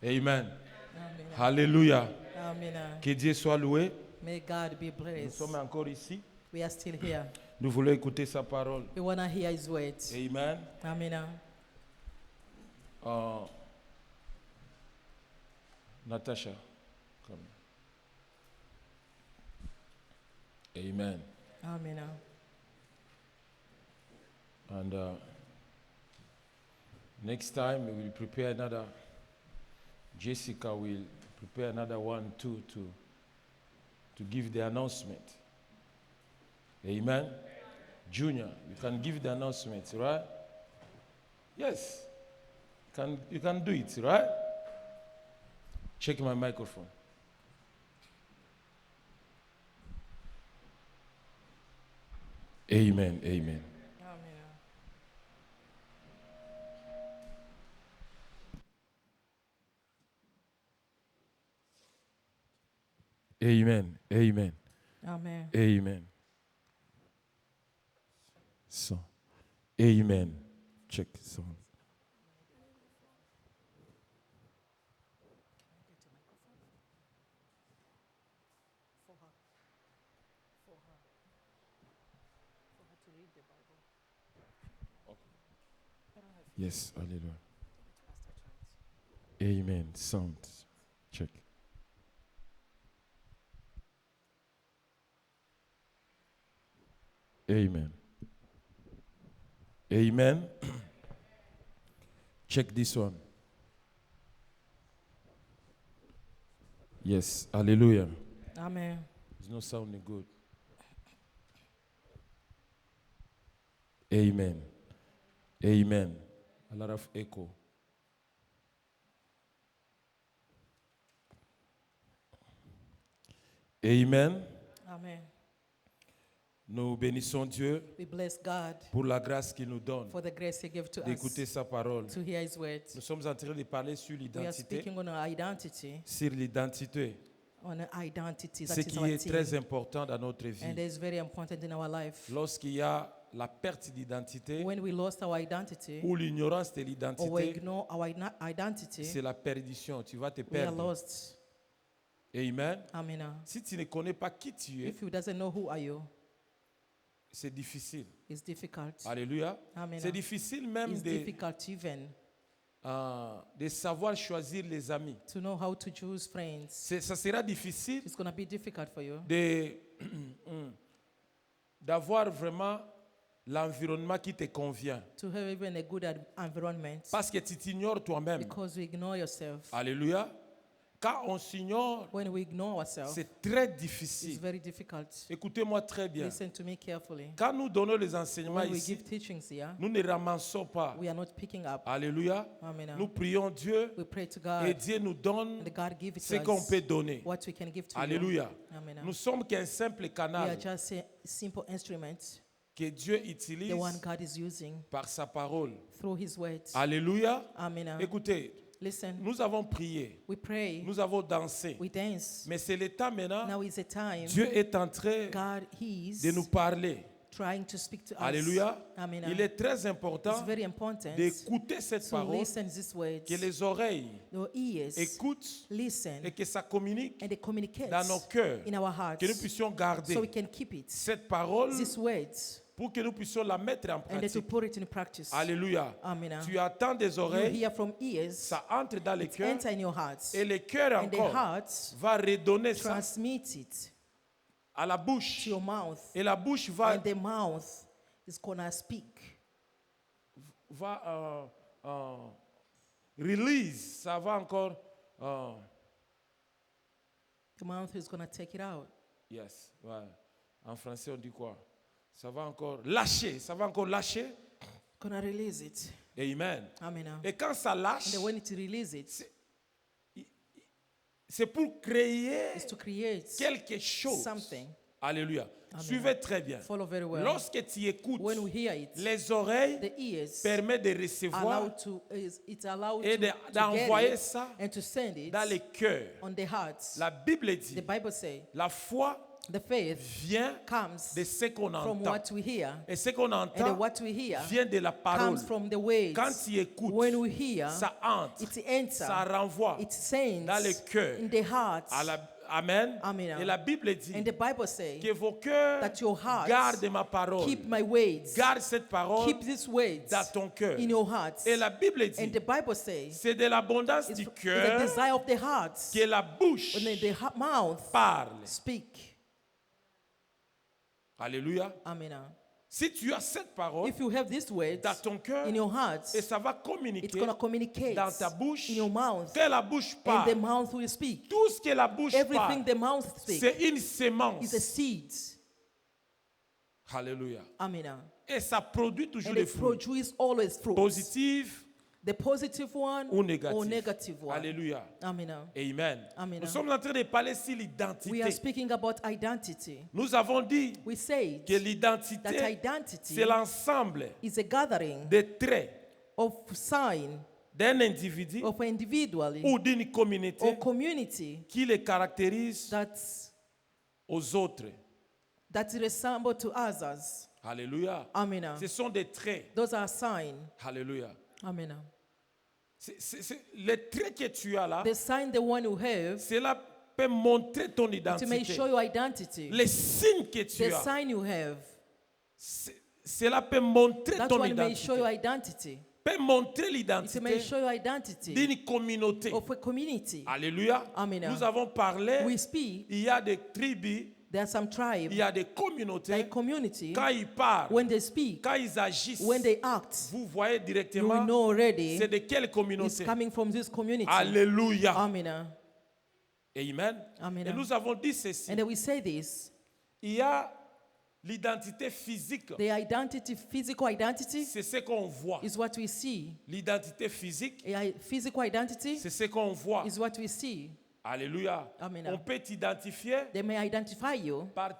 Amen. Amen. Alléluia. Amen. Que Dieu soit loué. May God be Nous blessed. sommes encore ici. We are still here. Nous voulons écouter sa parole. We want to hear His words. Amen. Amen. Natasha, come. Amen. Amen. And next time we will prepare another. Jessica will prepare another one too to give the announcement. Amen. Junior, you can give the announcement, right? Yes. You can do it, right? Check my microphone. Amen. Amen. Amen. Amen. Amen. Amen. So, amen. Check sound. Yes, hallelujah. Amen. Sound. Check. Amen. Amen. Check this one. Yes, hallelujah. Amen. It's not sounding good. Amen. Amen. A lot of echo. Amen. Amen. Nous bénissons Dieu We bless God pour la grâce qu'il nous donne for the grace He gave to d'écouter us sa parole. to hear His words. Nous sommes en train de parler sur We are l'identité. speaking on our identity, Sur l'identité. on an identity. Ce That is qui our est très theme. important dans notre And vie. that is very important in our life. Lorsqu'il y a la perte d'identité When we lost our identity ou l'ignorance de or we l'identité, ignore our identity, c'est la perdition. Tu vas te we are perdre. lost. Amen. Amen. Si tu ne connais pas qui tu es, If you doesn't know who are you, c'est difficile. it's difficult. Alléluia. Amen. C'est difficile même It's difficult even de savoir choisir les amis. to know how to choose friends. Ça sera difficile It's going to be difficult for you d'avoir vraiment l'environnement qui te convient. to have even a good environment Parce que tu t'ignores toi-même. because you ignore yourself. Alléluia. Quand on s'ignore, When we ignore ourselves, c'est très it's difficile. very difficult. Écoutez-moi très bien. Listen to me carefully. Quand nous donnons les enseignements When we ici, give teachings here, nous ne ramassons pas. we are not picking up. Alléluia. Amen. Nous prions Dieu We pray to et God, Dieu nous donne and God give it ce to qu'on us, peut donner. what we can give to Alléluia. you. Amen. Nous sommes qu'un simple We are canal just a simple instrument, que Dieu the utilise one God is using par sa parole. through His words. Alléluia. Amen. Écoutez, Listen, nous avons prié, we pray, nous avons dansé. we dance. Mais c'est le temps maintenant, Now is the time Dieu est en train God is de nous parler. trying to speak to us. Alléluia. Amen. Il est très It's important very important d'écouter cette to parole, listen these words. que les oreilles Your ears écoutent listen et que ça communique and they communicate dans nos cœurs, in our hearts que nous puissions garder so we can keep it. cette parole These words pour que nous puissions la mettre en and then to pratique. put it in practice. Alléluia. Amen. Tu attends des You oreilles, hear from ears, ça entre dans les cœurs enter in your hearts, et le cœur and the encore heart va redonner ça transmit it à la bouche. to your mouth, Et la bouche va, and the mouth is gonna speak. release, ça va encore. The mouth is gonna take it out. Yes, ouais. En français on dit quoi? Ça va encore lâcher, ça va encore lâcher. Gonna release it. Amen. Amen. Et quand ça lâche, And then when it releases it, c'est pour créer it's to create quelque chose. something. Alléluia. Amen. Suivez très bien. Follow very well. Lorsque tu écoutes, When we hear it, les oreilles the ears permettent de recevoir allowed to it's allowed et to d'envoyer get it ça and to send it dans les cœurs. on the hearts. La Bible The dit, Bible says la foi The faith vient comes de ce qu'on from entend. what we hear. Et ce qu'on And entend what we hear vient de la parole. comes from the words. Quand tu écoutes, When we hear, ça entre, it enters, ça renvoie it sends dans le cœur. in the heart. Amen. Amen. Et la Bible dit And the Bible says que vos cœurs that your hearts gardent ma parole. keep my words. Garde cette parole Keep these words dans ton cœur. in your heart. Et la Bible And dit the Bible says c'est de l'abondance it's du the cœur desire of the heart. que la bouche When the mouth parle. speak. Alléluia. Amen. Si tu as cette parole If you have these words dans ton cœur, in your heart, et ça va it's communiquer going to communicate dans ta bouche, in your mouth. que la bouche And parle. the mouth will speak. Tout ce que la bouche Everything parle, the mouth speaks c'est une is a sémence. seed. Alléluia. Amen. Et ça produit toujours And des it fruits. produces always fruit. Positifs The positive one ou négatifs. or negative one. Alléluia. Amen. Amen. Amen. Nous sommes en train de parler sur We are l'identité. speaking about identity. Nous avons dit We say que that l'identité, identity c'est l'ensemble is a gathering des traits of sign d'un individu of an individual ou d'une communauté or community qui les caractérise that aux autres. resemble to others. Alléluia. Amen. Ce sont des traits. Those are signs. Alléluia. Amen. Les traits que tu as là, The sign the one you have cela peut montrer ton to may identité. show your identity. Les signes que tu The as, sign you have cela peut montrer that ton one may show your identité. identity. Peut montrer It may l'identité show your identity d'une communauté. of a community. Alléluia. Amen. Nous avons parlé, We speak. il y a des tribus, There are some tribes, il y a des communautés. like community, Quand ils parlent, when they speak, quand ils agissent, when they act, vous voyez you will directement know already c'est de quelle it's communauté. coming from this community. Alléluia. Amen. Amen. Amen. Et nous avons dit ceci. And then we say this: Il y a l'identité physique. the identity, physical identity, C'est ce qu'on voit. is what we see. L'identité physique, Physical identity c'est ce qu'on voit. is what we see. Alléluia. Amen. On peut t'identifier They may identify you par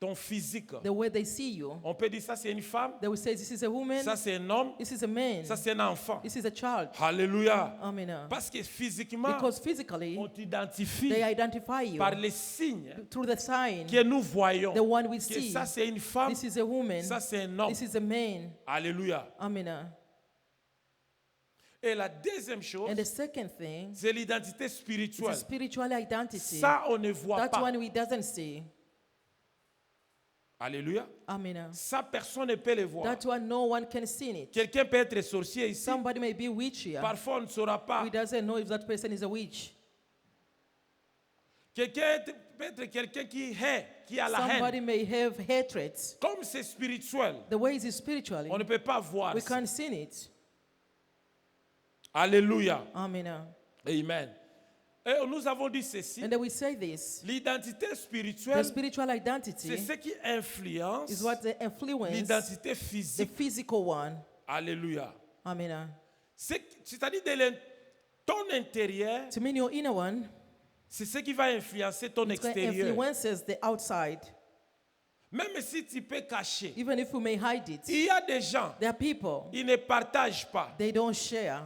ton physique. the way they see you. On peut dire ça c'est une femme, They will say, "This is a woman. ça c'est un homme, This is a man. ça c'est un enfant. This is a child." Alléluia. Amen. Parce que physiquement, Because physically, on t'identifie they identify you par les signes through the sign, que nous voyons. the one we Que see. ça c'est une femme, This is a woman. ça c'est un homme. This is a man. Alléluia. Amen. Et la deuxième chose, And the second thing c'est l'identité is a spirituelle. spiritual identity. Ça, on ne voit That pas. one we doesn't see. Alléluia. Amen. Ça, personne ne peut le voir. That one no one can see it. Quelqu'un peut être sorcier ici. Somebody may be witch here. Parfois, on ne saura pas. We doesn't know if that person is a witch. Quelqu'un peut être quelqu'un qui hait, qui a la Somebody haine. may have hatred. Comme c'est spirituel, The way it is spiritually, on ne peut pas voir we ça. can't see it. Alléluia. Amen. Amen. Et nous avons dit ceci. And then we say this: L'identité the spirituelle, spiritual c'est identity ce qui influence is what the influence l'identité the physique. physical one. Alléluia. Amen. C'est-à-dire ton intérieur, To mean your inner one, c'est ce qui va influencer ton it's going to extérieur. influences the outside. Même si tu peux cacher, Even if we may hide it, il y a des gens, there are people, ils ne partagent pas. they don't share.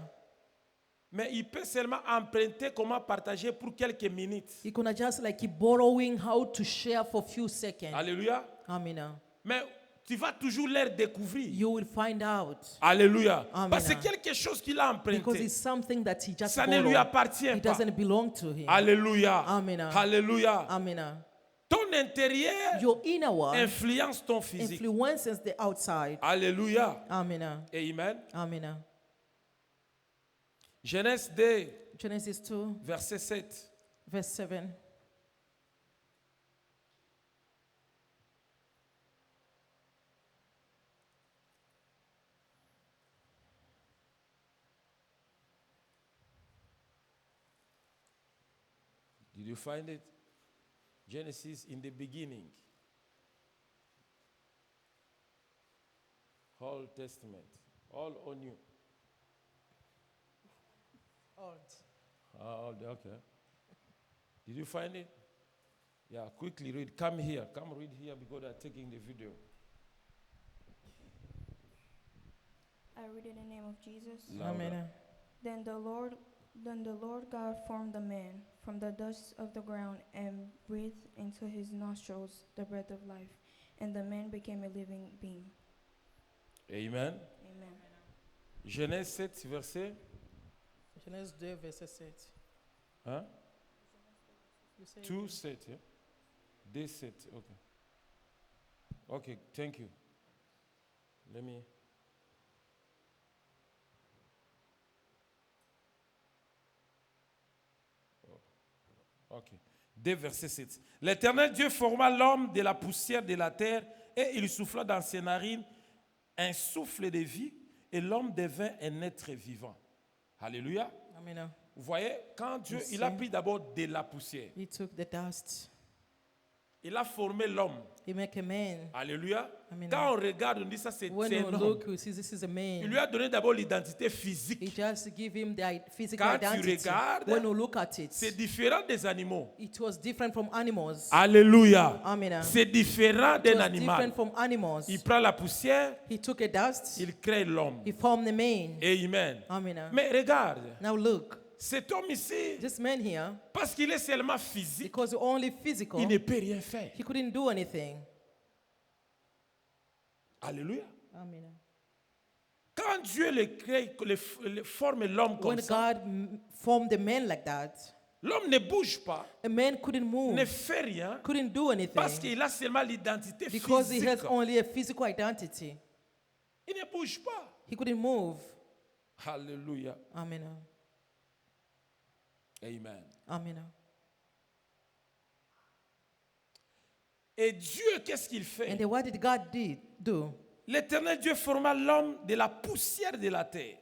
Mais il peut seulement emprunter comment partager pour quelques minutes. You can just like keep borrowing how to share for a few seconds. Alléluia. Amen. Mais tu vas toujours les découvrir. You will find out Alléluia. Amen. Parce que quelque chose qu'il a because emprunté, it's something that he just ça ne lui borrowed. appartient It pas. doesn't belong to him. Alléluia. Amen. Alléluia. Amen. Ton intérieur Your inner one influence ton physique. influences the outside. Alléluia. Amen. Amen. Amen. Genèse 2, Genesis 2, verset 7. verse 7. Did you find it? Genesis in the beginning. Old Testament. All on you. Old, okay. Did you find it? Yeah, quickly read. Come here. Come read here because they're taking the video. I read in the name of Jesus. Louder. Amen. Then the Lord God formed the man from the dust of the ground and breathed into his nostrils the breath of life, and the man became a living being. Amen. Amen. Genèse 7, verset. Genèse 2, verset 7. Hein? You say 2, 7. Yeah? Day 7. Okay. Okay, thank you. Let me. Ok. Dès verset 7. L'Éternel Dieu forma l'homme de la poussière de la terre et il souffla dans ses narines un souffle de vie et l'homme devint un être vivant. Alléluia. Amen. Vous voyez, quand Dieu, Yes, il a sir. pris d'abord de la poussière, He took the dust. il a formé l'homme. He made a man. Alléluia. Amen. Quand on regarde, on dit ça c'est When un you homme. look, you see this is a Il man. lui a donné d'abord l'identité He physique. just give him the physical Quand tu identity. regardes, When you look at C'est it, différent des animaux. it was different from animals. Alléluia. Amen. C'est différent It d'un was animal. different from animals. Il prend la poussière, He took a dust. il crée l'homme. He formed the man. Amen. Amen. Mais regarde, Now look, cet homme ici, this man here, parce qu'il est seulement physique, because only physical, il ne peut rien faire. he couldn't do anything. Alléluia. Amen. Quand Dieu le crée, le forme l'homme comme When ça, God formed the man like that, l'homme ne bouge pas, a man couldn't move, ne fait rien, couldn't do parce anything qu'il a seulement l'identité because he physique. has only a physical identity. Il ne bouge pas. He couldn't move. Alléluia. Amen. Amen. Amen. Et Dieu, qu'est-ce qu'il fait? And then what did God do? L'Éternel Dieu forma l'homme de la poussière de la terre.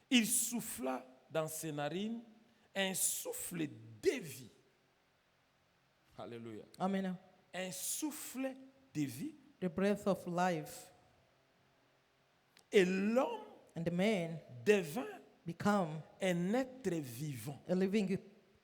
Il souffla dans ses narines un souffle de vie. Alléluia. Amen. Un souffle de vie. The breath of life. Et l'homme And the man devint become un être vivant. a living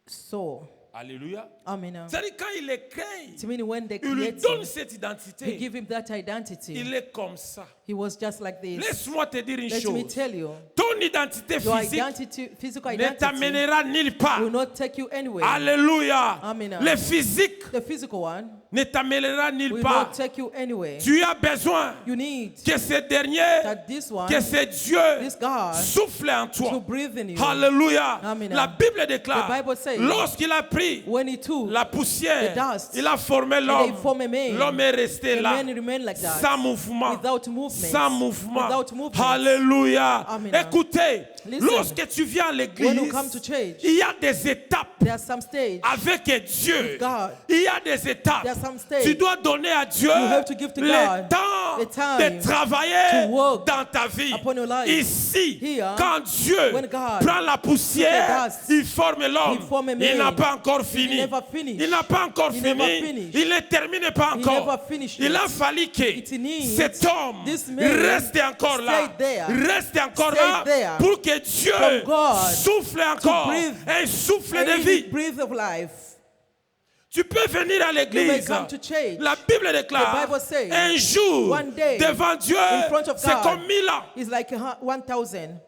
soul. Alléluia. Amen. C'est-à-dire quand il est créé, To mean when they il lui created donne him, cette he identité. give him that identity. Il est comme ça. He was just like this. Laisse-moi te dire une Let me chose. tell you, Ton identité your physique identity, physical ne identity, t'amènera nulle part. will not take you anywhere. Alléluia. Amen. Le physique The physical one ne t'amènera nulle will part. not take you anywhere. Tu as besoin You need que ce dernier, that this one, que ce Dieu this God, souffle en to toi. breathe in you. Alléluia. Amen. La Bible déclare, The Bible says, lorsqu'il a pris When he took la poussière, the dust, il a formé and l'homme. they form a man, L'homme est resté the là, man remained like that, sans mouvement. without movement, Sans mouvement. without movement. Alléluia. Amen. Écoutez, Listen. lorsque tu viens à When l'église, you come to church, il y a des étapes there are some stage. avec Dieu. With God. Il y a des étapes. There are some stage. Tu dois donner à Dieu You have to give to le God temps the time de travailler to work dans ta vie. upon your life. Ici, Here, quand Dieu when God prend la poussière, took the dust, il forme l'homme. he formed a Il n'a man. pas encore fini. never finished. Il n'a pas encore He never fini. finished. Il ne termine pas He encore. never finished Il yet. a fallu que It needs cet homme this man reste encore là. stay there. Reste encore Stay là there. pour que Dieu For God souffle encore breathe un souffle And de in vie. the breath of life. Tu peux venir à You may l'église. come to church. La Bible déclare The Bible says, un jour one day, devant Dieu, in front of c'est God, comme 1000 ans. It's like 1,000.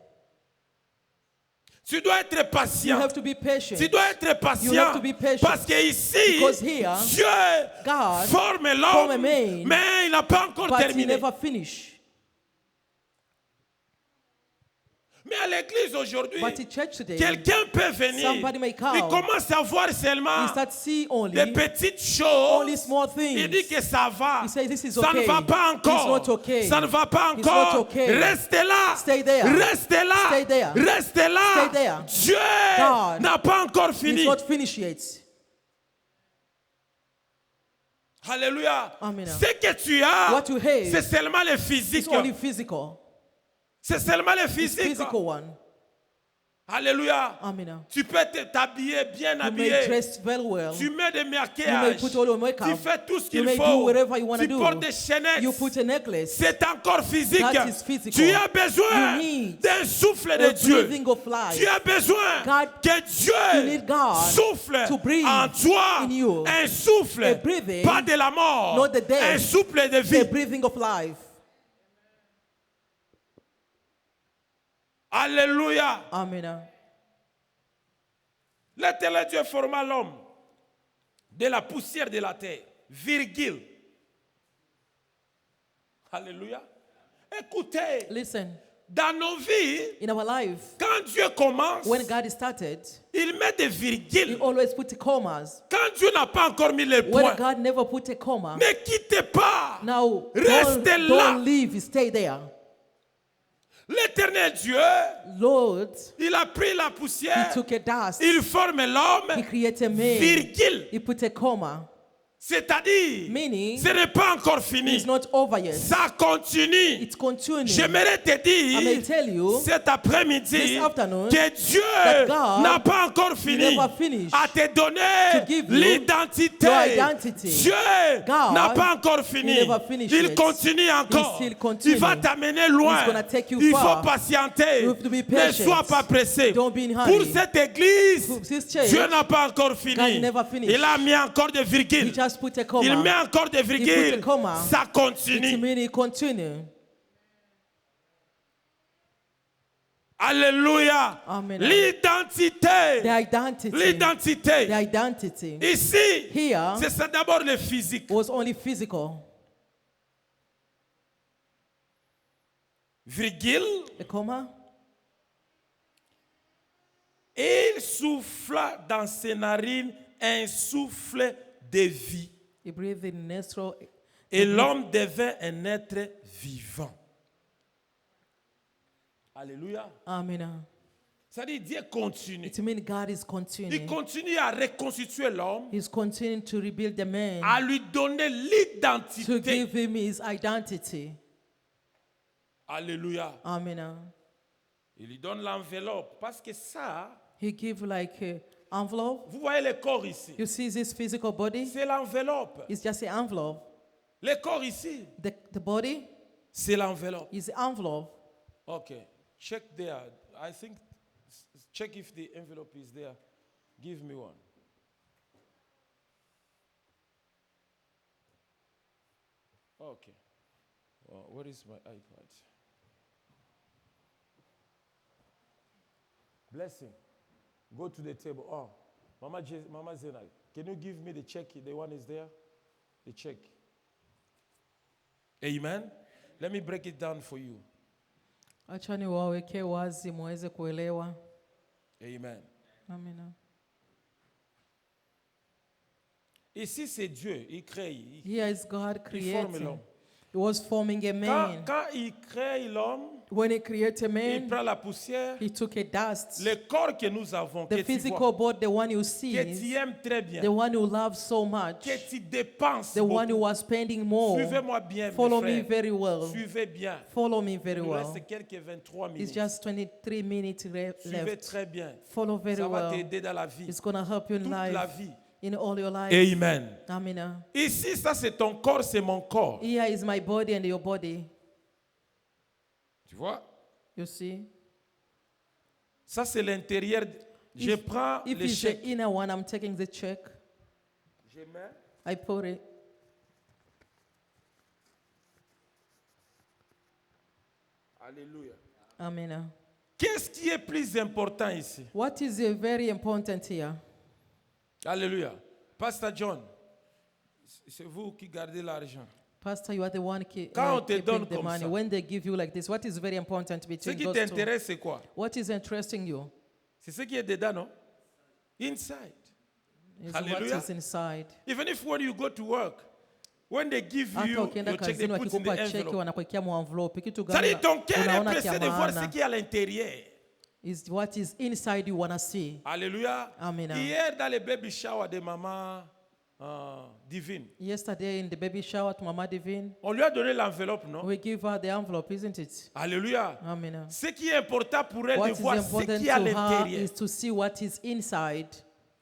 Tu dois être You patient. have to be patient. Tu dois être You patient. have to be patient. Parce que ici, Because here, Dieu God forme form a l'homme, man, mais il n'a pas encore But he terminé. never finished. Mais à l'église aujourd'hui, But in church today, quelqu'un peut venir. somebody may come. Il commence à voir seulement he starts see only des petites only choses. small things. Il dit que ça va. He says this is Ça ne okay. va pas encore. It's not okay. Ça ne va pas It's encore. not okay. Restez là. Stay there. Restez là. Stay there. Restez là. Stay there. Dieu God n'a pas encore It's fini. not finished yet. Alléluia. Amen. Ce que tu as, What you have, c'est seulement le physique. It's only physical. C'est seulement le It's physique. physical one. Alléluia. Amen. Tu peux t'habiller bien You may habillé. dress very well. Tu mets des You may maquillages. put all your makeup. Tu fais tout ce You qu'il may do faut. whatever you want to Tu do. portes des chaînettes. You put a necklace. C'est encore physique. That is physical. Tu as besoin You need d'un souffle de a Dieu. breathing of life. Tu as besoin God- que you Dieu need God souffle to breathe en toi. in you. Un souffle, A breathing, pas de la mort. not the death. Un souffle de The vie. breathing of life. Alléluia. Amen. L'Éternel Dieu forma l'homme de la poussière de la terre, virgule. Alléluia. Écoutez, Listen, dans nos vies, in our life, quand Dieu commence, when God started, il met des He virgules. always put commas. Quand Dieu n'a pas encore mis les When points, God never put a comma, ne quittez pas. now Restez là. don't leave, stay there. L'Éternel Dieu, Lord, il a pris la He poussière, took a dust, il forme He l'homme, created man, virgule. He put a comma. C'est-à-dire, Meaning, ce n'est pas encore it's fini. not over yet. Ça continue. It's continuing. J'aimerais te I may dire tell you, cet après-midi this afternoon, que Dieu that God n'a pas encore fini never finished à te donner to give you l'identité. your identity. Dieu God, n'a pas encore fini. he never finished Il it. continue encore. He still continue. Il va t'amener loin. He's gonna take you Il far. faut patienter. You have to be Ne patient. sois pas pressé. Don't be in Pour hurry. cette église, For this church, Dieu n'a pas encore fini. God never finished. Il a mis encore des He virgules. just put a Il comma. met encore des He put a virgules. comma. Ça It continue. means he continue. Alléluia. Amen. L'identité. The identity. L'identité. The identity Ici, Here, c'est ça d'abord le physique. was only physical. Virgule. A comma. Et il souffla dans ses narines un souffle de vie. He breathed in nostril. Et l'homme devint un être vivant. Alléluia. Amen. C'est-à-dire Dieu continue. It means God is Il continuing. continue à reconstituer l'homme, He's continuing to rebuild the man, à lui donner to l'identité. give him his identity. Alléluia. Amen. Il lui donne l'enveloppe. Parce que ça, He give like a envelope. vous voyez le corps ici. You see this physical body? C'est l'enveloppe. It's just an envelope. Le corps ici, The body c'est l'enveloppe. is the envelope. Okay. Check there. I think, check if the envelope is there. Give me one. Okay. Where is my iPad? Blessing. Go to the table. Oh, Mama Zena, can you give me the check? The one is there? The check. Amen. Let me break it down for you. Acha niwaweke wazi muweze kuelewa. Amen. Amen. Ici, c'est Dieu. Il crée. Here is God Il forme creating. l'homme. He was forming a man. Quand il crée l'homme, When he created a il man, prend la poussière. he took a dust. Le corps que nous avons, que The tu physical vois, body, the one you see, que tu aimes très bien, the one you love so much, que tu dépenses the one you beaucoup. are spending more. Suivez-moi bien, mes Follow me frères. very well. Suivez bien. Follow me very Il nous well. reste quelques 23 It's minutes. just 23 minutes Suivez left. très bien. Follow very Ça va well. t'aider dans la vie. It's going to help you in Toute la life, vie. in all your life. Amen. Amen. Ici, ça c'est ton corps, c'est mon corps. Here is my body and your body. Tu vois? You see? Ça c'est l'intérieur. Je prends If le it's chèque. the inner one, I'm taking the check. Je mets. I put it. Alléluia. Amen. Qu'est-ce qui est plus important ici? What is very important here? Alléluia. Pasteur John, c'est vous qui gardez l'argent. Pastor, you are the one Quand on te keeping donne the comme money. ça. When they give you like this, what is very important Ce between qui those two? t'intéresse, c'est quoi? What is interesting you? C'est ce qui est dedans, non? Inside. Is Hallelujah. what is inside. Even if when you go to work, when they give Hata you ukienda your check, they kazini put in the wakikupa cheki envelope. wanakuwekea mu envelope. Kitu C'est-à-dire gani ton cœur est unaona pressé kia de voir ce maana? qui est à l'intérieur. Is what is inside you wanna see. Alléluia. Amen. Hier, dans le baby shower de maman Divine, Yesterday in the baby shower to Mama Divine, on lui a donné l'enveloppe, non? we give her the envelope, isn't it? Alléluia. Amen. Ce qui est important pour elle What de is voir ce important qui to est à her l'intérieur. is to see what is inside.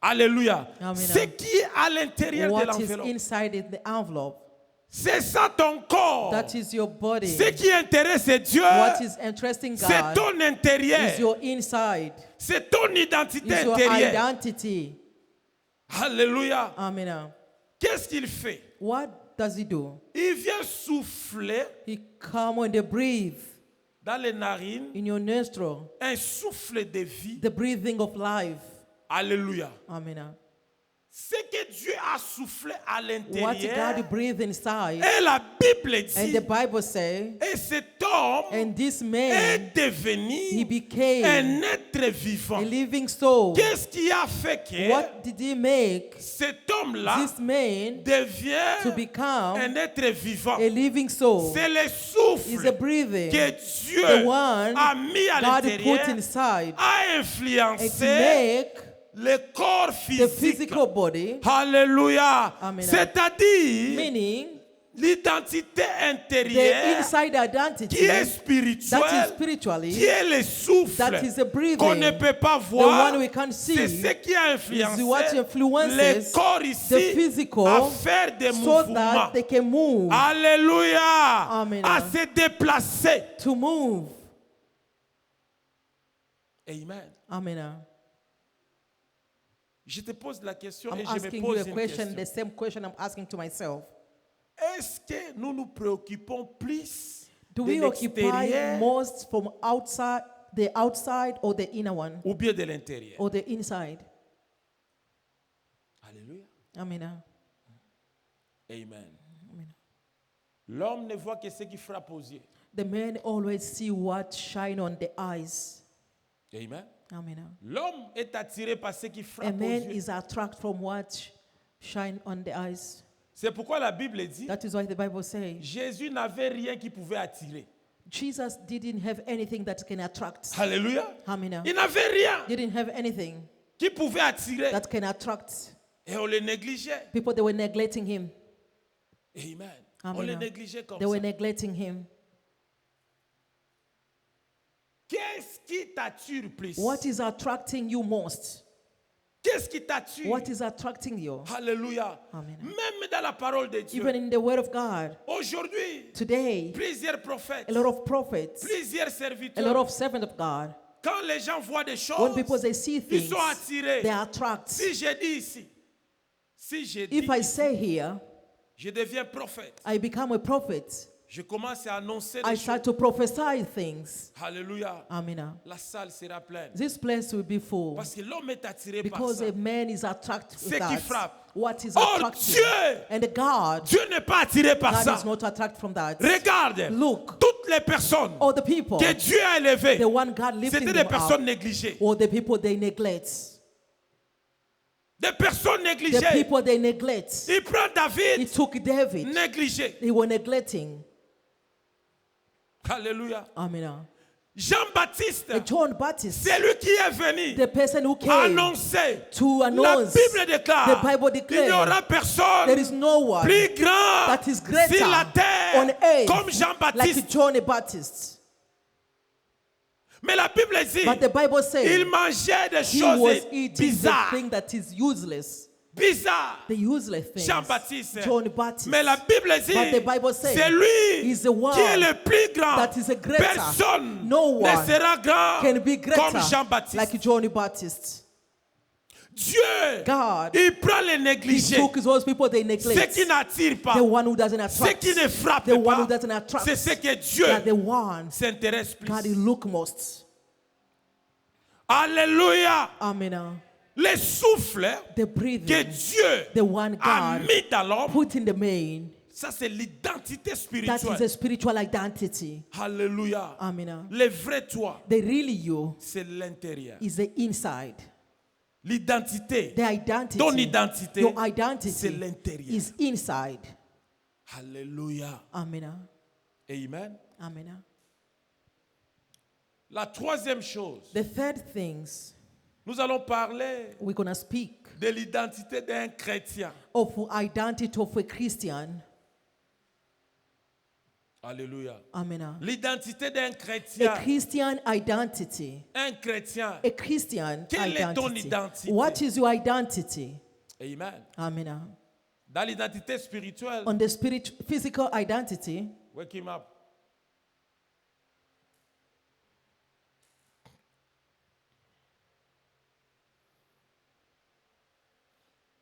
Alléluia. Amen. Ce qui est à l'intérieur de What is l'enveloppe. inside in the envelope. C'est ça ton corps. That is your body. Ce qui intéresse Dieu, What is interesting c'est God ton intérieur. is your inside. C'est ton identité Is your intérieure. identity. Alléluia. Amen. Qu'est-ce qu'il fait? What does he do? Il vient souffler He come when they breathe dans les narines in your nostril, un souffle de vie. the breathing of life. Alléluia. Amen. Ce que Dieu a soufflé à What l'intérieur, God breathed inside, et la Bible and dit, the Bible says, et cet homme and this est man, he devenu became un être vivant. a living soul. Qu'est-ce qui a fait que What did he make cet homme-là this man to devient become un être vivant? a living soul? C'est le Is a souffle breathing que the Dieu one a mis à God l'intérieur, put inside a and to influencé make le corps the physique. physical body, Alléluia. Amen. C'est-à-dire meaning l'identité the intérieure inside qui est identity spirituelle, that is qui spiritually, est le souffle that is a qu'on ne breathing, peut pas the voir. one we can't C'est see, ce qui a is what influencé influences le corps the ici physical à faire des so mouvements. that they can move, Alléluia. Amen. À se déplacer. to move. Amen. Amen. Je te pose la question I'm et je me asking you pose a une question, question. the same question I'm asking to myself. Est-ce que nous nous préoccupons plus Do de we occupy l'extérieur most from the outside or the inner one, ou bien de l'intérieur? or the inside? Alléluia. Amen. Amen. L'homme ne voit que ce qui frappe aux yeux. The men always see what shine on the eyes. Amen. Amen. L'homme est attiré par ce qui A frappe aux man yeux. is attracted from what shine on the eyes. C'est pourquoi la Bible dit, That is why the Bible says Jésus n'avait rien qui pouvait attirer. Jesus didn't have anything that can attract. Alléluia. Amen. Il n'avait rien Didn't have anything qui pouvait attirer. that can attract. Et on le négligeait. People, they were neglecting him. Amen. Amen. On le négligeait comme They were ça. neglecting him. Qu'est-ce qui t'attire plus? What is attracting you most? Qu'est-ce qui t'attire? What is attracting you? Alléluia. Amen. Même dans la parole de Dieu. Even in the Word of God, Aujourd'hui, today, plusieurs prophètes, a lot of prophets, plusieurs a lot serviteurs, of servants of God, quand les gens voient des when people choses, they see ils things, sont attirés. they attract. Si je dis ici, si je dis If I ici, say here, je deviens prophète, I become a prophet, je commence à annoncer I des start choses. to prophesy things. Alléluia. Amen. La salle sera pleine. This place will be full Parce que l'homme est attiré par because ça. a man is attracted Ce with qui that. frappe. What is Or attracting? Dieu, And God, Dieu n'est pas attiré par God ça. is not attracted from that. Regarde, Look, toutes les personnes all the people, que Dieu a élevées, the one God lifting c'était them des personnes up, négligées. or the people they neglect. Des personnes The négligées. people they neglect. Il prend He David took David. négligé. They were neglecting. Alléluia. Amen. Jean-Baptiste, And John Baptist, c'est lui qui est venu the person who came annoncer. to La announce, Bible déclare, the Bible il n'y aura declares, personne there is no one plus grand that is greater sur la terre on earth comme Jean-Baptiste. like John the Baptist. Mais la Bible dit, But the Bible il says mangeait des he was choses eating the bizarres. thing that is useless. Bizarres. The useless things. Jean-Baptiste. John Baptist. Mais la Bible dit, But the Bible says, c'est lui he's the one qui est le plus grand. that is a greater. Personne No ne one sera grand can be greater comme Jean-Baptiste. like John Baptist. Dieu, God, il prend les he négligés. took those people they Ce neglect. qui n'attire pas, The one who doesn't ce attract. qui ne frappe The one who pas, doesn't attract. c'est ce que Dieu That the one s'intéresse God he plus. look most. Alléluia. Amen. Le souffle The que breathing, Dieu the one a God mis dans l'homme, put in the man, ça c'est l'identité that is spirituelle. a spiritual identity. Alléluia. Amen. Le vrai toi, The really you c'est l'intérieur. is the inside. L'identité, The identity, ton identité, your c'est identity l'intérieur. is inside. Alléluia. Amen. Amen. Amen. La troisième chose, The third things nous allons parler we're gonna speak de l'identité d'un chrétien. of identity of a Christian. Alléluia. Amen. L'identité d'un A chrétien. Christian identity. Un chrétien. A Christian Quelle est ton identity. identité? What is your identity? Amen. Amen. Dans l'identité spirituelle, On the physical identity, wake him up.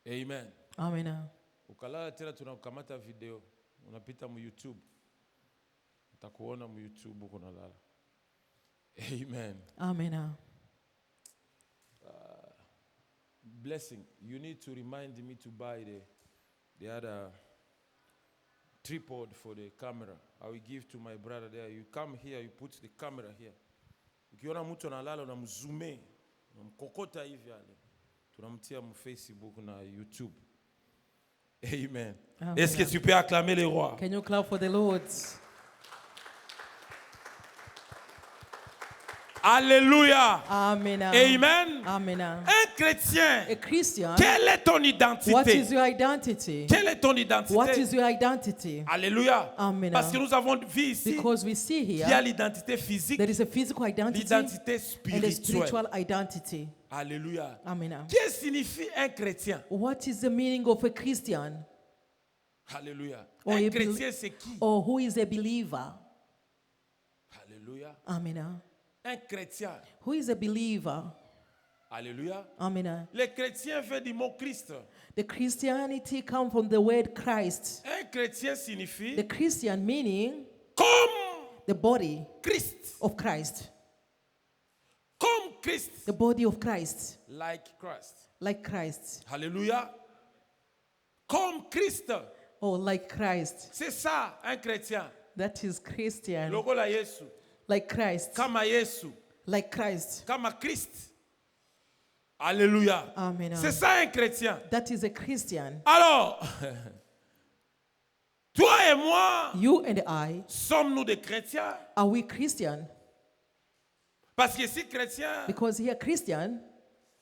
Amen. amen. Ukalala tena tunakamata video. Unapita mu YouTube. Utakuona mu YouTube uko nalala. Amen. Amen. blessing. You need to remind me to buy the other tripod for the camera. I will give to my brother there. You come here, you put the camera here. Ukiona mtu analala unamzoome, unamkokota hivi ale. Tunamtia mu Facebook na YouTube. Amen. Amen. Est-ce que tu peux acclamer le roi? Can you clap for the Lord? Alléluia. Amen. Amen. Amen. Un chrétien, A Christian, quelle est ton what is identité? your identity? Quelle est ton What identité? is your identity? Alléluia. Amen. Parce que nous avons vu ici Because we see qu'il y a here l'identité physique, there is a physical identity l'identité and a spirituelle. spiritual identity. Alléluia. Amen. Qu'est-ce que signifie un chrétien? What is the meaning of a Christian? Alléluia. Or Un a chrétien, c'est qui? Or who is a believer? Alléluia. Amen. Un chrétien. Who is a believer? Alléluia. Amen. Le chrétien veut du mot Christ. The Christianity comes from the word Christ. Un chrétien signifie The Christian meaning comme the body Christ. of Christ. Comme Christ. The body of Christ. Like Christ. Like Christ. Alléluia. Comme Christ. Oh, like Christ. C'est ça, un chrétien. That is Christian. Logo la Yesu. Like Christ. Kama Yesu. Like Christ. Kama Christ. Alléluia. Amen. C'est ça un chrétien. That is a Christian. Alors, toi et moi, You and I, sommes-nous des chrétiens? are we Christian? Parce que si chrétien, Because here Christian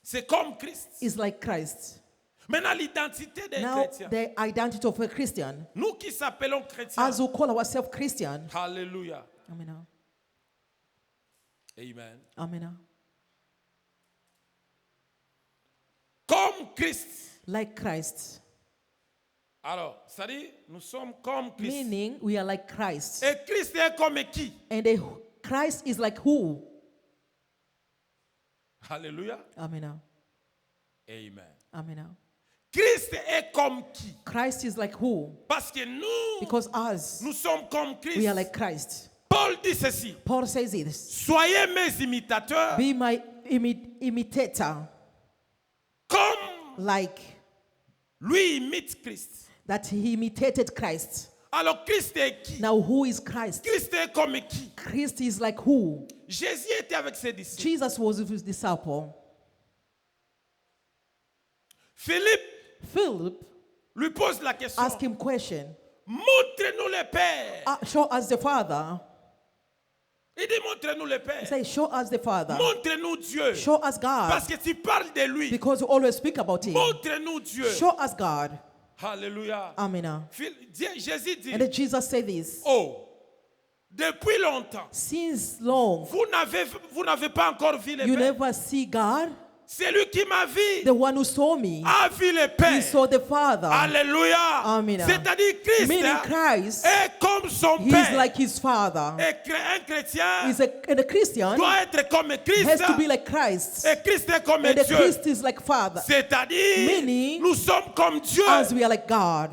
c'est comme Christ. is like Christ. Maintenant, l'identité des Now, chrétiens. the identity of a Christian, Nous qui s'appelons chrétiens. as we call ourselves Christian. Alléluia. Amen. Amen. Amen. Comme Christ. Like Christ. Alors, ça dit, nous sommes comme Christ. Meaning we are like Christ. Et Christ est comme qui? And Christ is like who? Alléluia. Amen. Amen. Amen. Christ est comme qui? Christ is like who? Parce que nous, Because us, nous sommes comme Christ. we are like Christ. Paul dit ceci. Paul says this. Soyez mes imitateurs Be my imitator, comme like lui imite Christ. that he imitated Christ. Alors Christ est qui? Now, who is Christ? Christ est comme qui? Christ is like who? Jésus était avec ses disciples. Jesus was with his disciple. Philippe Philip lui pose la question. asked him question. Montre-nous le Père. Show us the Father. Il dit montre-nous le He Père. said, show us the Father. Montre-nous Dieu. Show us God. Parce que tu parles de lui. Because we always speak about him. Montre-nous Dieu. Show us God. Alléluia. Amen. Jésus dit, And then Jesus said this. oh, depuis longtemps, Since long, vous n'avez pas encore vu le you Père. never see God. Celui qui m'a vu The one who saw me, a vu le he Père. saw the Father. Alléluia. Amen. C'est-à-dire Christ Meaning hein, Christ, est comme son he is Père. like his Father. Et un chrétien And a Christian doit être comme Christ. has to be like Christ. Et Christ est comme And the Dieu. Christ is like Father. C'est-à-dire, Meaning, nous sommes comme Dieu. As we are like God.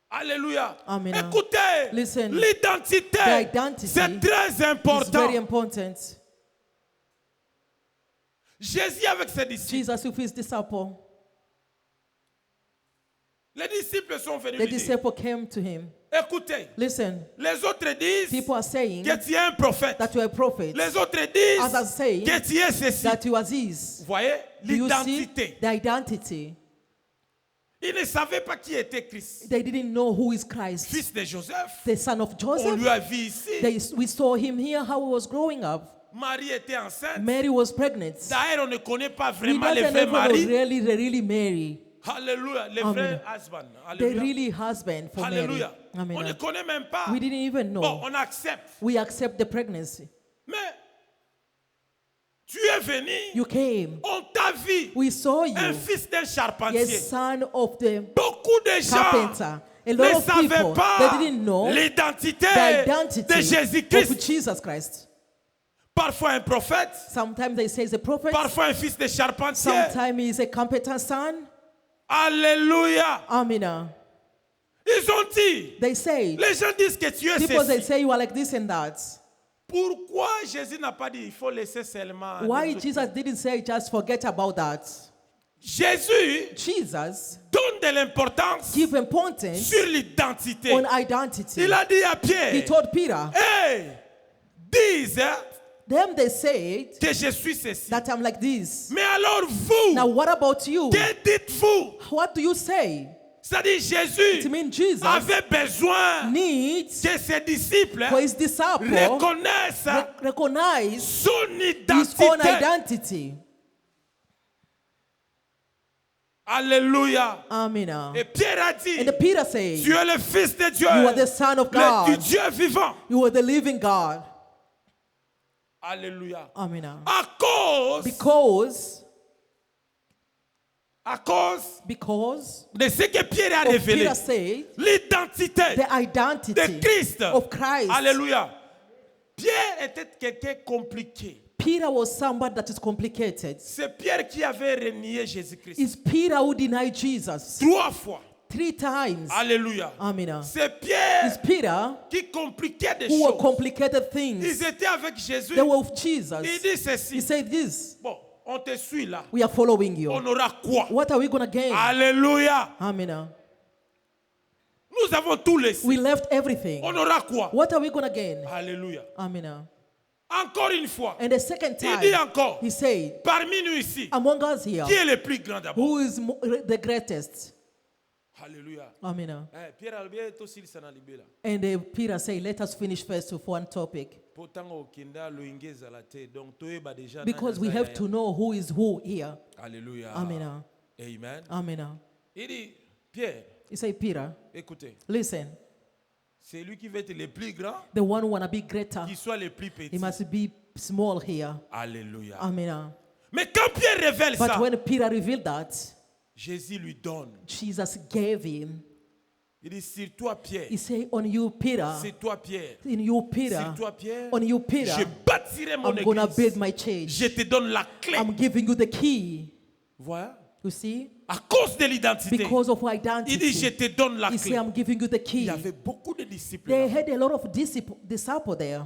Alléluia. Amen. Écoutez, Listen, l'identité, the identity c'est très It's important. very important. Jésus avec ses disciples. Jesus with his disciple. Les disciples sont venus The lui dire, disciple came to him. écoutez, Listen, les autres disent people are saying que tu es un prophète. that you are a prophet. Les autres disent Others say que tu es ceci. that you are this. Vous voyez, Do you see l'identité. the identity? Ils ne savaient pas qui était Christ. They didn't know who is Christ. Fils de Joseph. The son of On Joseph. lui a vu ici. We saw him here, how he was growing up. Marie était enceinte. Mary was pregnant. D'ailleurs, on ne connaît pas We vraiment don't le know vrai if it was mari. really Mary. Alléluia. Le Amen. vrai husband. The Alléluia. really husband for Mary. Alléluia. Amen. On ne connaît même pas. We didn't even know. Bon, on accepte. We accept the pregnancy. Mais tu es venu. You came. On t'a vu. We saw Un you. fils d'un charpentier. Yes, son of the Beaucoup de gens carpenter. A ne lot of savaient people, pas they didn't know l'identité the identity de of Jésus-Christ. Jesus Christ. Parfois un prophète. Sometimes they say he's a prophet. Parfois un fils de charpentier. Sometimes he's a carpenter son. Alléluia. Amina. Ils ont dit. They say, Les gens disent que tu es people they ceci. say you are like this and that. Pourquoi Jésus n'a pas dit il faut laisser seulement Why les autres? Jesus didn't say just forget about that? Jésus Jesus donne de l'importance give importance sur l'identité. on identity. Il a dit à He Pierre, told Peter, hey, dis them they said que je suis ceci. that I'm like this. Mais alors vous, Now what about you? que dites-vous? What do you say? C'est-à-dire It Jésus means Jesus avait besoin needs que ses disciples for his disciple reconnaissent recognize son his own identité. identity. Alléluia. Amen. Et Pierre a dit, And Peter said, tu es le fils de Dieu, you are the son of le God. Dieu vivant. You are the living God. Alléluia. Amen. À cause Because de ce que Pierre a of révélé, Peter said, l'identité the identity de Christ. of Christ. Alléluia. Pierre était quelqu'un compliqué. Peter was somebody that is complicated. C'est Pierre qui avait renié Jésus-Christ It's Peter who denied Jesus 3 fois. 3 times. Alléluia. Amen. C'est It's Pierre Peter qui compliquait des who were choses. complicated things. Ils étaient avec Jésus. They were with Jesus. Il dit He ceci. said this, Bon, on te suit là. we are following you. On aura quoi? What are we going to gain? Alléluia. Amen. Nous avons tout laissé. We left everything. On aura quoi? What are we going to gain? Alléluia. Amen. Encore une fois. And the second Il dit time, encore. he said, Parmi nous ici, among us here, qui est le plus grand d'abord? who is the greatest? Alléluia. Amen. Pierre Albert est aussi le Sanalibé là. And Peter said, let us finish first with one topic. Pourtant au Kenda loingeza la tête. Donc toi bah déjà. Because we have to know who is who here. Alléluia. Amen. Amen. Amen. Il dit Pierre, He said, Peter, écoutez, listen, c'est lui qui veut être le plus grand, the one who want to be greater, qui soit le plus petit. he must be small here. Alléluia. Amen. Mais quand Pierre révèle But ça, when Peter revealed that, Jésus lui donne. Jesus gave him. Il dit sur toi Pierre. He said, on you, Peter, C'est toi Pierre. in you, Peter, Sur toi Pierre. on you, Je Peter, bâtirai mon I'm going to build église. my church. Je te donne la clé. I'm giving you the key. Voilà. You see? À cause de l'identité. Because of Il dit je identity. te donne la He said, clé. I'm giving you the Il key. y avait beaucoup de disciples They là, had a lot of disciples there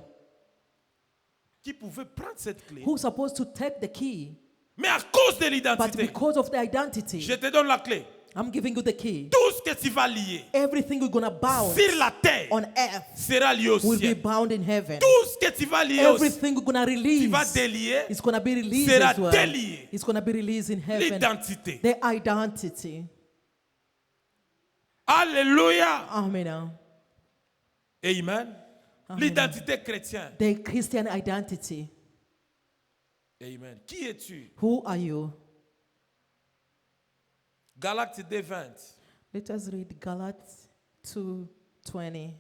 qui pouvaient prendre cette clé. who supposed to take the key. Mais à cause de But l'identité, because of the identity, je te donne la clé. I'm giving you the key. Tout ce que tu vas lier Everything we're going to bound sur la terre on earth sera lié au will be ciel. bound in heaven. Tout ce que tu vas lier au ciel, Everything we're going to tu release, vas délier it's going to be released sera as well. délié. It's going to be released in heaven. L'identité. The identity. Alléluia. Amen. Amen. Amen. L'identité chrétienne. The Christian identity. Amen. Qui es-tu? Who are you? Galates 2:20. Let us read Galatians 2:20.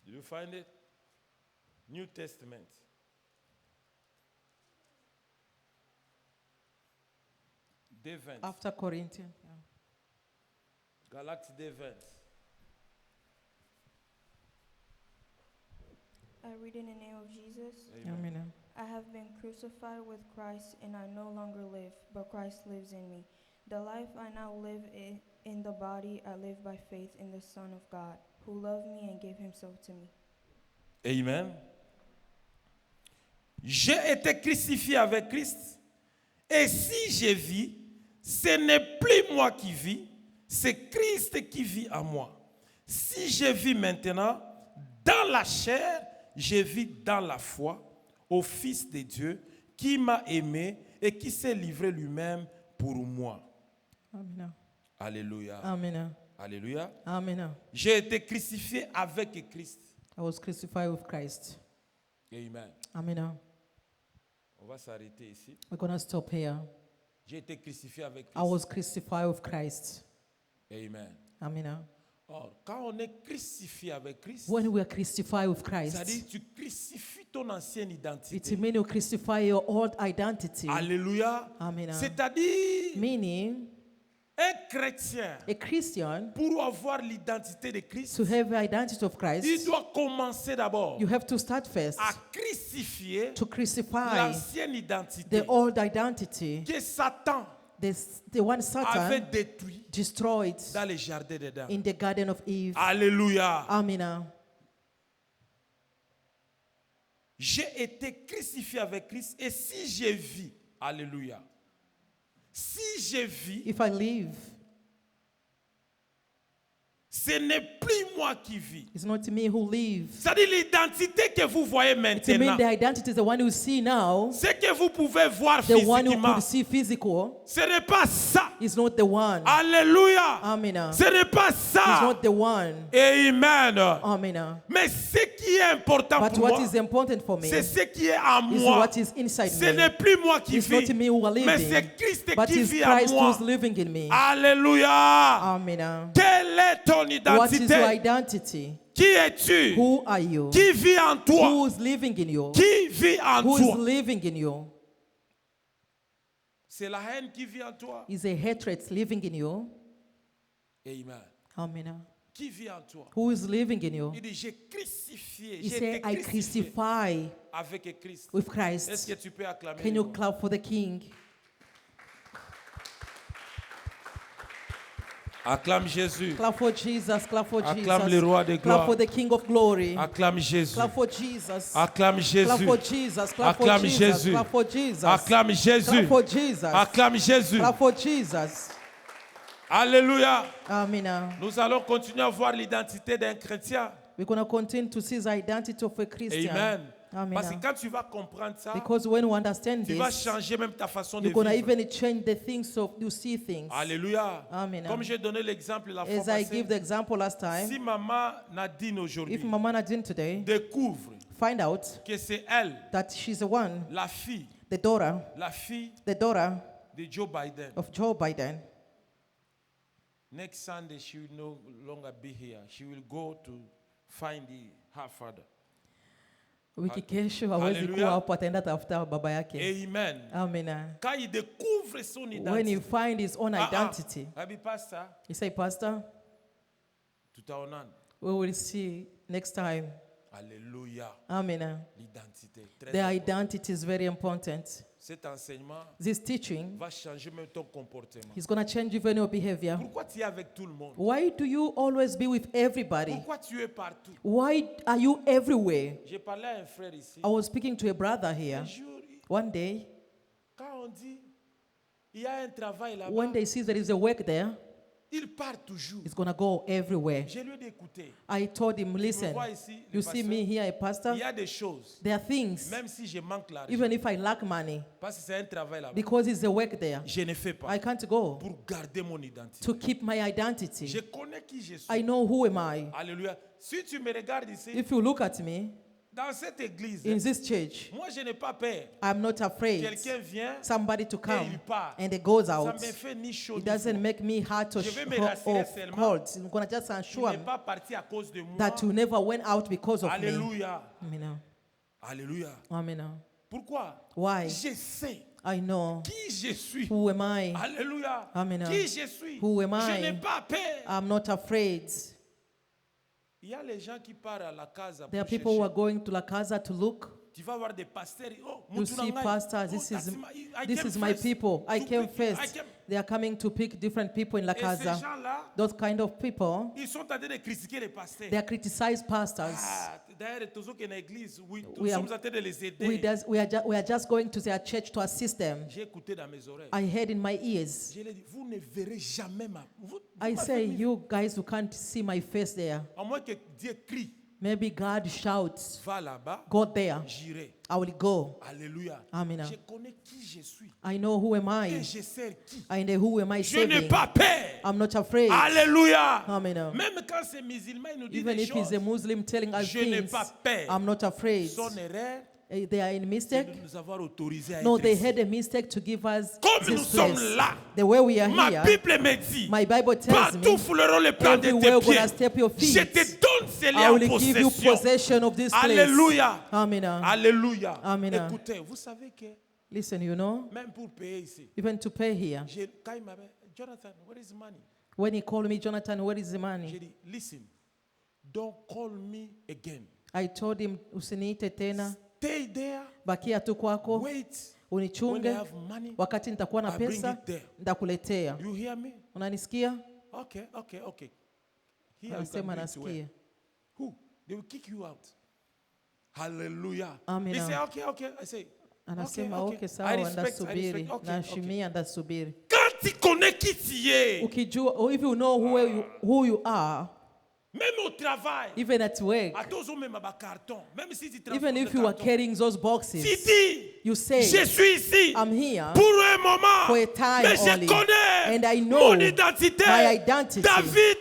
Did you find it? New Testament. Devent. After Corinthians. Yeah. Galates 2:20. I read in the name of Jesus. Amen. I have been crucified with Christ, and I no longer live, but Christ lives in me. The life I now live in the body, I live by faith in the Son of God, who loved me and gave himself to me. Amen. J'ai été crucifié avec Christ. Et si je vis, ce n'est plus moi qui vis, c'est Christ qui vit en moi. Si je vis maintenant dans la chair, je vis dans la foi au Fils de Dieu qui m'a aimé et qui s'est livré lui-même pour moi. Amen. Alléluia. Amen. Alléluia. Amen. J'ai été crucifié avec Christ. I was crucified with Christ. Amen. Amen. On va s'arrêter ici. We're going to stop here. J'ai été crucifié avec I Christ. was crucified with Christ. Amen. Amen. Or, quand on est crucifié avec Christ, When we are crucified with c'est-à-dire Christ, tu crucifies ton ancienne it identité. means you crucify your old identity. Alléluia. Amen. C'est-à-dire, Meaning, Un chrétien, A Christian, pour avoir l'identité de Christ, to have the identity of il Christ, doit commencer d'abord you have to start first à crucifier to crucify l'ancienne identité the old identity, que Satan the one avait Satan détruit destroyed dans le jardin d'Éden. in the Garden of Eve. Alléluia. Amen. J'ai été crucifié avec Christ et si je vis, alléluia, si je vis, If I live, ce n'est plus moi qui vis. it's not me who lives. C'est-à-dire l'identité que vous voyez It means maintenant, the identity is the one you see now, ce que vous pouvez voir the one you physiquement, could see physical, ce n'est pas ça. is not the one. Alléluia. Amen. Ce n'est pas It's ça. not the one. Amen. Amen. Mais ce qui est important But pour what moi, is important for me c'est ce qui est en is moi. what is inside Ce me. n'est plus moi qui It's not vis, me who are mais living, c'est Christ but qui it's vit en Christ moi. who's living in me. Alléluia. Amen. Quelle est ton What is your identité? identity? Qui es-tu? Who are you? Qui vit en toi? Who's living in you? Qui vit en Who is toi? living in you? C'est la haine qui vit en toi. Is a hatred living in you? Amen. Amen. Qui vit en toi? Who is living in you? Il dit, j'ai crucifié, He j'ai said, été I crucifié crucify avec Christ. with Est-ce Christ. que tu peux acclamer? Can you le Lord? clap for the King? Acclame Jésus. Clap for Jesus. Clap for Acclame le Jesus. roi de Clap gloire. for the King of glory. Acclame Jésus. Clap for Jesus. Acclame Clap Jésus. for Jesus. Clap for Acclame Jesus. Jésus. Clap for Jesus. Acclame Jésus. Clap for Jesus. Acclame Jésus. Clap for Jesus. Alléluia. Amen. Nous allons continuer à voir l'identité d'un chrétien. We're going to continue to see the identity of a Christian. Amen. Amen. Parce que quand tu vas comprendre ça, Because when you understand tu vas this, changer même ta façon de you're going to vivre. even change the things of you see things. Alléluia. Amen. Comme j'ai donné l'exemple la fois As I passée, give the example last si time, maman Nadine if aujourd'hui Mama Nadine today découvre find out que c'est elle, that she's the one, la fille the daughter de Joe Biden, of Joe Biden, next Sunday she will no longer be here. She will go to find her father. wiki kesho hawezi Hallelujah. kuwa hapo, ataenda tafuta baba yake. Amen. Amen. Quand il découvre son When identité, he find his own identity, Abi pastor, he say, Pastor, tutaonana. we will see next time. Alléluia. Amen. L'identité. Très The important. identity is very important. Cet enseignement This teaching va changer même ton comportement. is going to change even your behavior. Pourquoi tu es avec tout le monde? Why do you always be with everybody? Pourquoi tu es partout? Why are you everywhere? J'ai parlé à un frère ici. I was speaking to a brother here. Un jour, One day, quand on dit il y a un travail là-bas, when they see there is a work there, il part toujours. he's going to go everywhere. Je lui ai dit écoutez, I told him, tu me listen, vois ici, le you see pasteur, me here, a il pastor, y a des choses, there are things, même si je manque l'argent, even if I lack money, parce que c'est un travail là-bas, because it's a work there, je ne fais pas I can't go pour garder mon identité. to keep my Je identity. connais qui je suis. I know who am I. Alléluia. Si tu me regardes ici, If you look at me, dans cette église, in this church, moi je n'ai pas peur. I'm not afraid Quelqu'un vient somebody to et il come part. and it goes Ça out. me fait ni chaud It ni doesn't froid. make me hard to Je vais me or rassurer seulement cold. I'm going to just Tu assure n'es pas parti à cause de moi. that you never went out because of me. Alléluia. Amen. Alléluia. Amen. Pourquoi? Why? Je sais I know. qui je suis. Who am I? Alléluia. Amen. Qui je suis. Who am Je I? n'ai pas peur. I'm not afraid. Il y a les gens qui partent à la casa There are pour people who are chercher. going to La Casa to look. Tu vas voir des pasteurs. Oh, You Moutouna see Ngai. pastors, Oh, this is I this came is my first people. I to came pick you. I first. came- They are coming to pick different people in La Et ces Casa. gens-là, Those kind of people, ils sont en train de critiquer les pasteurs. they are criticized pastors. Ah, d'ailleurs, tous ceux qui sont dans l'église, oui, nous We are- sommes en train de les aider. We are just going to their church to assist them. J'ai écouté dans mes oreilles. I heard in my ears. Je lui ai dit, vous ne verrez jamais ma... Vous I m'avez say, mis- you guys who can't see my face there, À moins que Dieu crie, maybe God shouts, va là-bas, go there. j'irai. I will go. Alléluia. Amen. Je connais qui je suis. I know who am Et I. je sais qui. I know who am I Je n'ai serving. pas peur. I'm not afraid. Alléluia. Amen. Même quand c'est musulman, il nous dit Even des if he's choses. a Muslim telling us Je n'ai things, pas peur. I'm not afraid. Son erreur, They are in c'est mistake. de nous avoir autorisé à No, être they ici. had a mistake to give us Comme nous this sommes place. là, The way we are ma here, Bible me dit, my Bible tells partout me, fouleront le plan de everywhere tes we're gonna pieds. step your Je feet. te donne cela I en will give you possession. possession of this place. Alléluia. Amen. Alléluia. Amen. Écoutez, vous savez que Listen, you know, même pour payer ici, even to pay here, quand il m'avait Jonathan, where is money? When he called me, Jonathan, where is the J'ai money? dit, listen, don't call me again. I told him, usiniite tena, Stay there, bakia tu kwako, wait. When I unichunge, have money, wakati nitakuwa na I bring pesa, it there. nitakuletea. You hear me? Unanisikia? Okay. Here you can Anasema do it well. nasikia. Who? They will kick you out. Hallelujah. Amen. He say, okay. I say, Anasema okay, I sawa, respect. ndasubiri, Okay. nashimia, ndasubiri. Quand tu connais qui tu es, Ukijua, if you know who you are, même au travail, even at work, à tous même à carton, même si tu transportes even if le you are carton, carrying those tu boxes, dis, you say, je suis ici I'm here pour un moment, for a time mais je only. connais And I know mon identité. my identity. David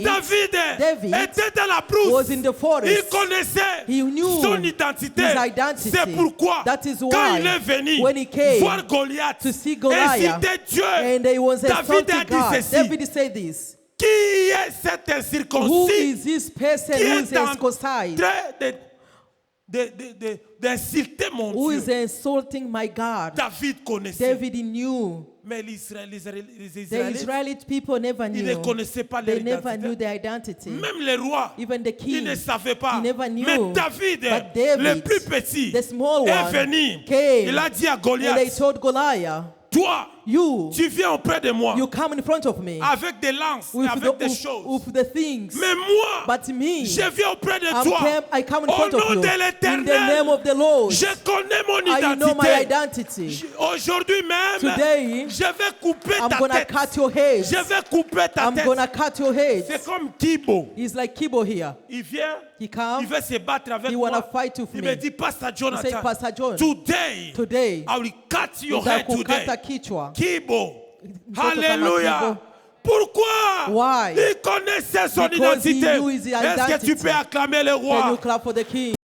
David était dans la brousse. was in the forest. Il connaissait He knew son identité. his identity. C'est pourquoi, That is quand why il est venu when he came voir Goliath, to see Goliath, inciter Dieu, and he was David a insulting dit God. ceci, David said this. qui est cet Who incirconcis is this person qui who est is en circumcised? train d'insulter mon Who is Dieu? insulting my God? David connaissait. David knew. Mais les Israélites, The Israelite people never ils ne knew. connaissaient pas leur They never knew identité. their identity. Même les rois, Even the ils ne king, savaient pas. he never knew. Mais David, But David, le plus petit, the small est one, venu. came. Il a dit à And they Goliath, told Goliath, toi, you tu viens auprès de moi come in front of me avec des lances et with avec des choses. with the things. Mais moi, But me, je viens auprès de I toi. come in Au front of nom you. de In the name l'Éternel, of the Lord. je connais mon I know my identité. identity. Aujourd'hui même, Today, je vais couper I'm ta gonna tête. cut your head. Je vais couper ta I'm tête. gonna cut your head. C'est comme Kibo. He's like Kibo here. Il vient, He il comes. veut se battre avec He moi. wanna fight with Il me. me dit, Pastor He said, Jonathan, Pastor John, today, I will cut your head nitakukata today. kichwa. Kibo. Mtoto kama Alléluia. Kibo. Pourquoi? Why? Il connaissait son Because he identité. knew his Est-ce que tu identity. peux acclamer le Can you roi? clap for the king?